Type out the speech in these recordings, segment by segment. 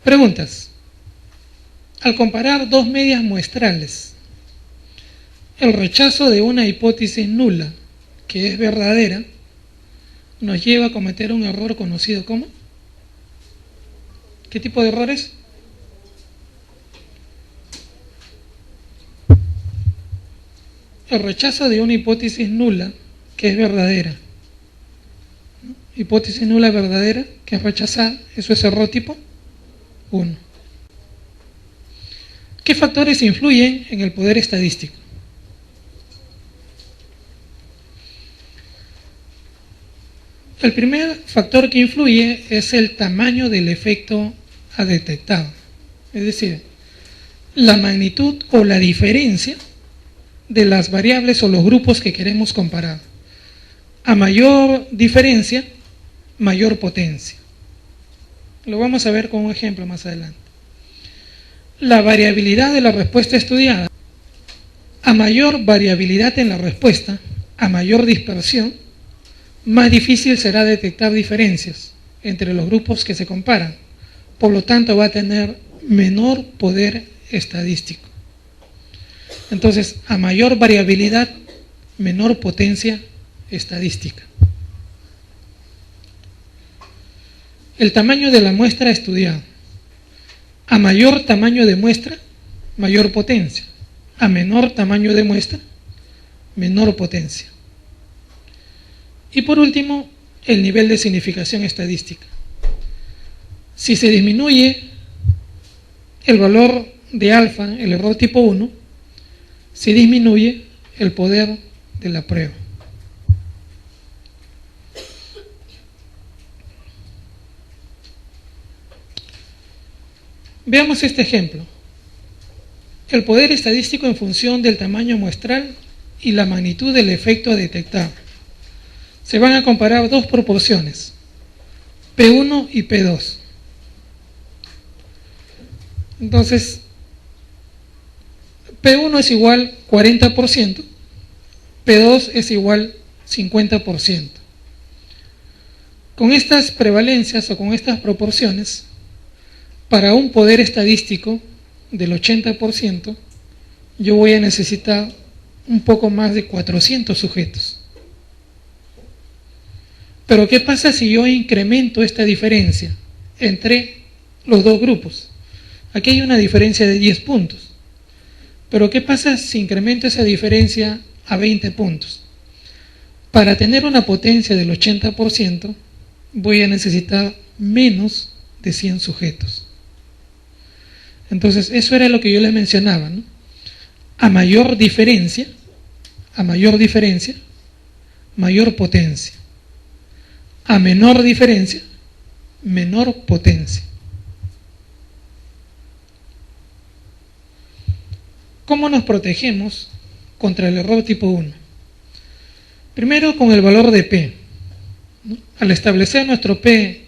Preguntas. Al comparar dos medias muestrales, el rechazo de una hipótesis nula, que es verdadera, nos lleva a cometer un error conocido como... ¿Qué tipo de errores? El rechazo de una hipótesis nula, que es verdadera. Hipótesis nula verdadera, que es rechazada, eso es error tipo 1. ¿Qué factores influyen en el poder estadístico? El primer factor que influye es el tamaño del efecto a detectar, es decir, la magnitud o la diferencia de las variables o los grupos que queremos comparar. A mayor diferencia, mayor potencia. Lo vamos a ver con un ejemplo más adelante. La variabilidad de la respuesta estudiada. A mayor variabilidad en la respuesta, a mayor dispersión, más difícil será detectar diferencias entre los grupos que se comparan. Por lo tanto, va a tener menor poder estadístico. Entonces, a mayor variabilidad, menor potencia estadística. El tamaño de la muestra estudiada. A mayor tamaño de muestra, mayor potencia. A menor tamaño de muestra, menor potencia. Y por último, el nivel de significación estadística. Si se disminuye el valor de alfa, el error tipo 1, se disminuye el poder de la prueba. Veamos este ejemplo. El poder estadístico en función del tamaño muestral y la magnitud del efecto a detectar. Se van a comparar dos proporciones, P1 y P2. Entonces, P1 es igual 40%, P2 es igual 50%. Con estas prevalencias o con estas proporciones, para un poder estadístico del 80%, yo voy a necesitar un poco más de 400 sujetos. Pero ¿qué pasa si yo incremento esta diferencia entre los dos grupos? Aquí hay una diferencia de 10 puntos. Pero ¿qué pasa si incremento esa diferencia a 20 puntos? Para tener una potencia del 80%, voy a necesitar menos de 100 sujetos. Entonces, eso era lo que yo les mencionaba, ¿no? A mayor diferencia, mayor potencia. A menor diferencia, menor potencia. ¿Cómo nos protegemos contra el error tipo 1? Primero, con el valor de P, ¿no? Al establecer nuestro P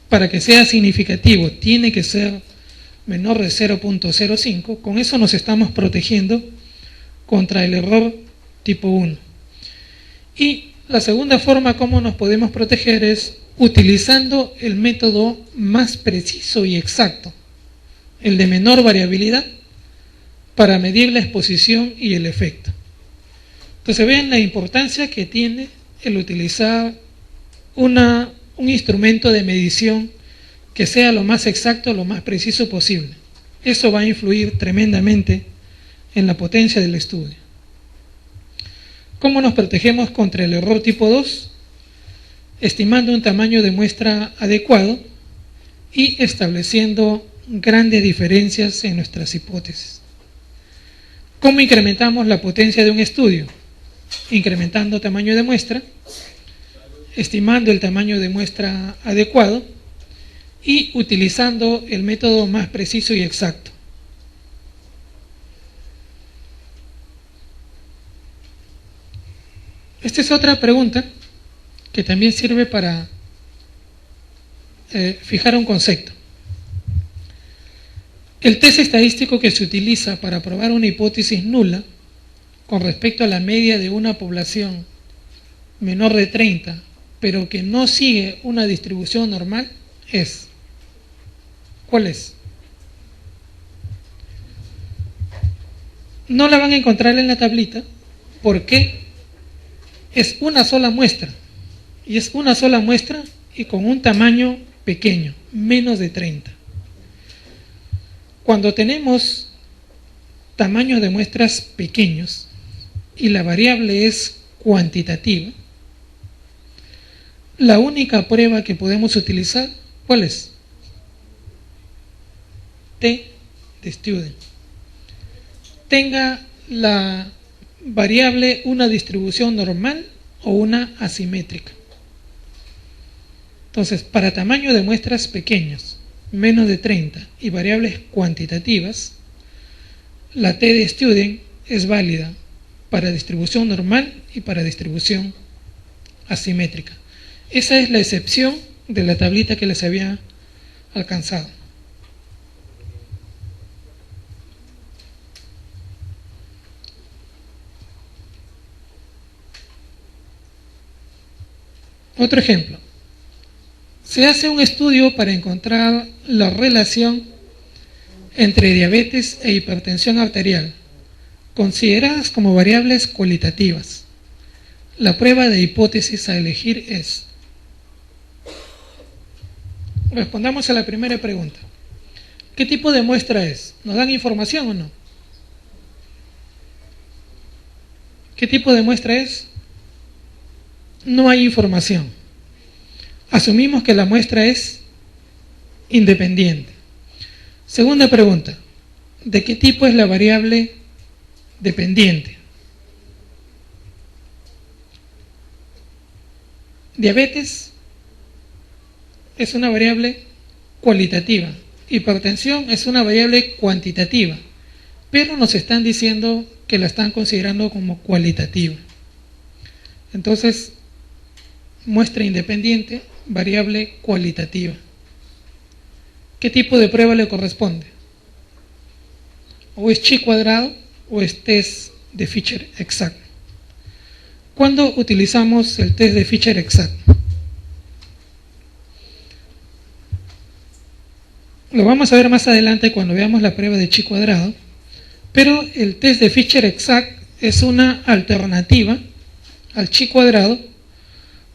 para que sea significativo, tiene que ser menor de 0.05, con eso nos estamos protegiendo contra el error tipo 1. Y la segunda forma como nos podemos proteger es utilizando el método más preciso y exacto, el de menor variabilidad, para medir la exposición y el efecto. Entonces vean la importancia que tiene el utilizar un instrumento de medición que sea lo más exacto, lo más preciso posible. Eso va a influir tremendamente en la potencia del estudio. ¿Cómo nos protegemos contra el error tipo 2? Estimando un tamaño de muestra adecuado y estableciendo grandes diferencias en nuestras hipótesis. ¿Cómo incrementamos la potencia de un estudio? Incrementando tamaño de muestra, estimando el tamaño de muestra adecuado y utilizando el método más preciso y exacto. Esta es otra pregunta que también sirve para fijar un concepto. El test estadístico que se utiliza para probar una hipótesis nula con respecto a la media de una población menor de 30, pero que no sigue una distribución normal, es ¿Cuál es? No la van a encontrar en la tablita porque es una sola muestra. Y es una sola muestra y con un tamaño pequeño, menos de 30. Cuando tenemos tamaños de muestras pequeños y la variable es cuantitativa, la única prueba que podemos utilizar, ¿cuál es? T de student. Tenga la variable una distribución normal o una asimétrica. Entonces, para tamaño de muestras pequeños, menos de 30, y variables cuantitativas, la T de student es válida para distribución normal y para distribución asimétrica. Esa es la excepción de la tablita que les había alcanzado. Otro ejemplo. Se hace un estudio para encontrar la relación entre diabetes e hipertensión arterial, consideradas como variables cualitativas. La prueba de hipótesis a elegir es: respondamos a la primera pregunta. ¿Qué tipo de muestra es? ¿Nos dan información o no? ¿Qué tipo de muestra es? No hay información. Asumimos que la muestra es independiente. Segunda pregunta. ¿De qué tipo es la variable dependiente? Diabetes es una variable cualitativa. Hipertensión es una variable cuantitativa. Pero nos están diciendo que la están considerando como cualitativa. Entonces, muestra independiente, variable cualitativa. ¿Qué tipo de prueba le corresponde? O es chi cuadrado o es test de Fisher exacto. ¿Cuándo utilizamos el test de Fisher exacto? Lo vamos a ver más adelante cuando veamos la prueba de chi cuadrado, pero el test de Fisher exact es una alternativa al chi cuadrado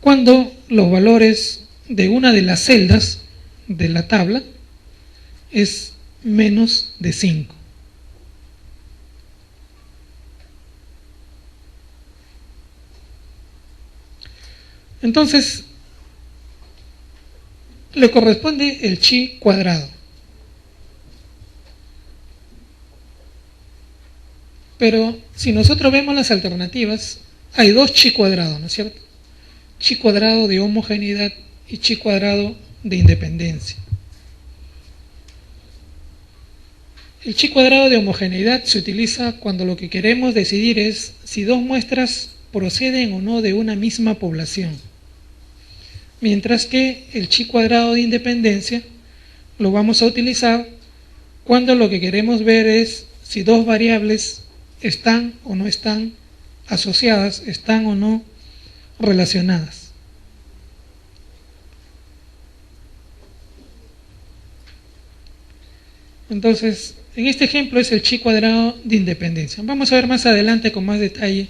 cuando los valores de una de las celdas de la tabla es menos de 5. Entonces, le corresponde el chi cuadrado. Pero si nosotros vemos las alternativas, hay dos chi cuadrados, ¿no es cierto? Chi cuadrado de homogeneidad y chi cuadrado de independencia. El chi cuadrado de homogeneidad se utiliza cuando lo que queremos decidir es si dos muestras proceden o no de una misma población. Mientras que el chi cuadrado de independencia lo vamos a utilizar cuando lo que queremos ver es si dos variables están o no están asociadas, están o no relacionadas. Entonces, en este ejemplo es el chi cuadrado de independencia. Vamos a ver más adelante con más detalle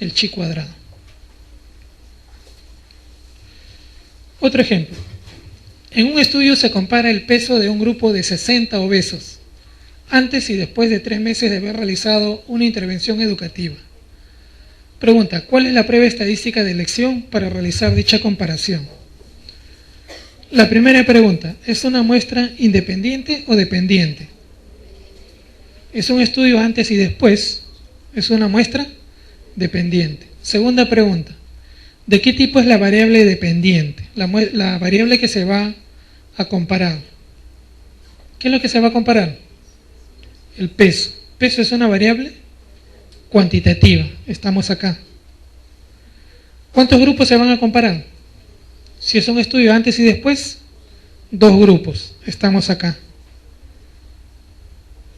el chi cuadrado. Otro ejemplo. En un estudio se compara el peso de un grupo de 60 obesos antes y después de 3 meses de haber realizado una intervención educativa. Pregunta, ¿cuál es la prueba estadística de elección para realizar dicha comparación? La primera pregunta, ¿es una muestra independiente o dependiente? Es un estudio antes y después, es una muestra dependiente. Segunda pregunta, ¿de qué tipo es la variable dependiente? La variable que se va a comparar. ¿Qué es lo que se va a comparar? El peso. Peso es una variable cuantitativa. Estamos acá. ¿Cuántos grupos se van a comparar? Si es un estudio antes y después, 2 grupos. Estamos acá.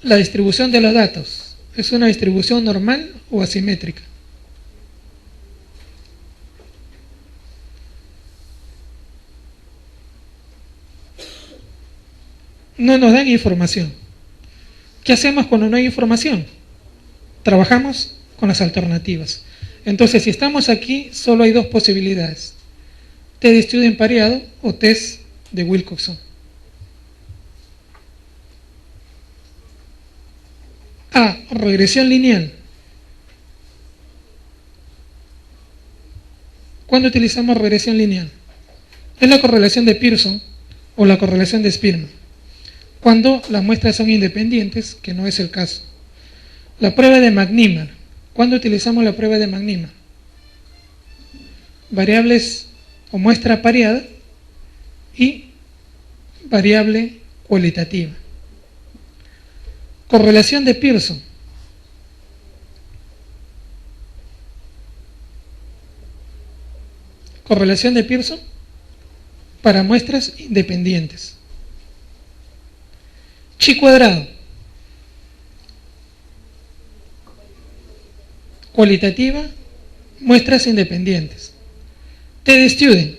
La distribución de los datos. ¿Es una distribución normal o asimétrica? no nos dan información. ¿Qué hacemos cuando no hay información? Trabajamos con las alternativas. Entonces, si estamos aquí, solo hay dos posibilidades: test de Student pareado o test de Wilcoxon. A. Regresión lineal. ¿Cuándo utilizamos regresión lineal? Es la correlación de Pearson o la correlación de Spearman, cuando las muestras son independientes, que no es el caso. La prueba de McNemar. ¿Cuándo utilizamos la prueba de McNemar? Variables o muestra pareada y variable cualitativa. Correlación de Pearson. Correlación de Pearson para muestras independientes. Chi cuadrado. Cualitativa, muestras independientes. T de Student.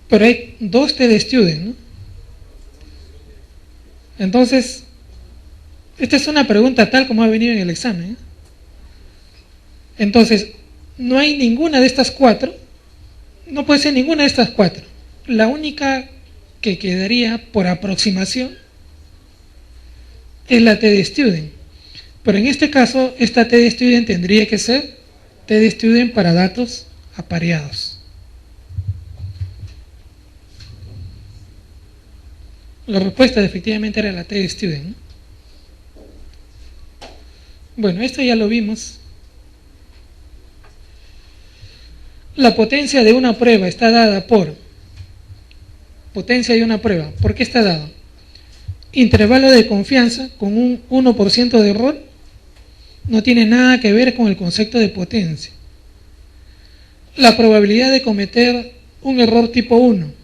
Pero hay dos T de Student, ¿no? Entonces, esta es una pregunta tal como ha venido en el examen, ¿eh? Entonces, no hay ninguna de estas cuatro, no puede ser ninguna de estas cuatro. La única que quedaría por aproximación es la T de Student. Pero en este caso, esta T de Student tendría que ser T de Student para datos apareados. La respuesta efectivamente era la T de Student, ¿no? Bueno, esto ya lo vimos. La potencia de una prueba está dada por potencia de una prueba. ¿Por qué está dado? Intervalo de confianza con un 1% de error. No tiene nada que ver con el concepto de potencia. La probabilidad de cometer un error tipo 1.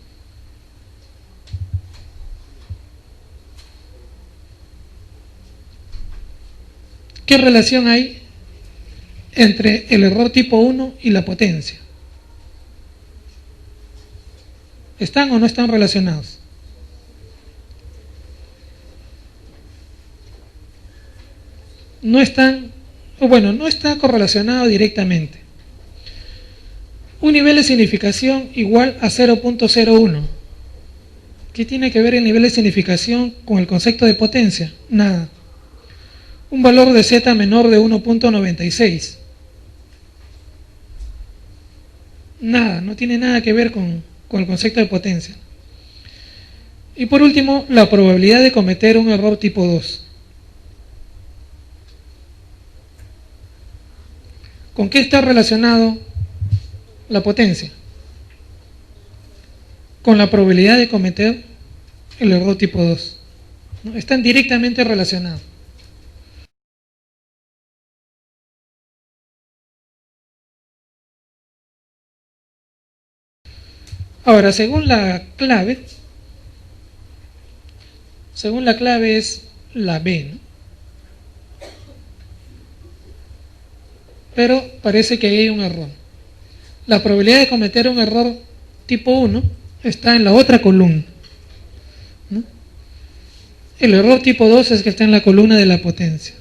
¿Qué relación hay entre el error tipo 1 y la potencia? ¿Están o no están relacionados? No están, o bueno, no está correlacionado directamente. Un nivel de significación igual a 0.01. ¿Qué tiene que ver el nivel de significación con el concepto de potencia? Nada. Un valor de z menor de 1.96. Nada, no tiene nada que ver con el concepto de potencia. Y por último, la probabilidad de cometer un error tipo 2. ¿Con qué está relacionado la potencia? Con la probabilidad de cometer el error tipo 2. ¿No? Están directamente relacionados. Ahora, según la clave es la B, ¿no? Pero parece que ahí hay un error. La probabilidad de cometer un error tipo 1 está en la otra columna, ¿no? El error tipo 2 es que está en la columna de la potencia.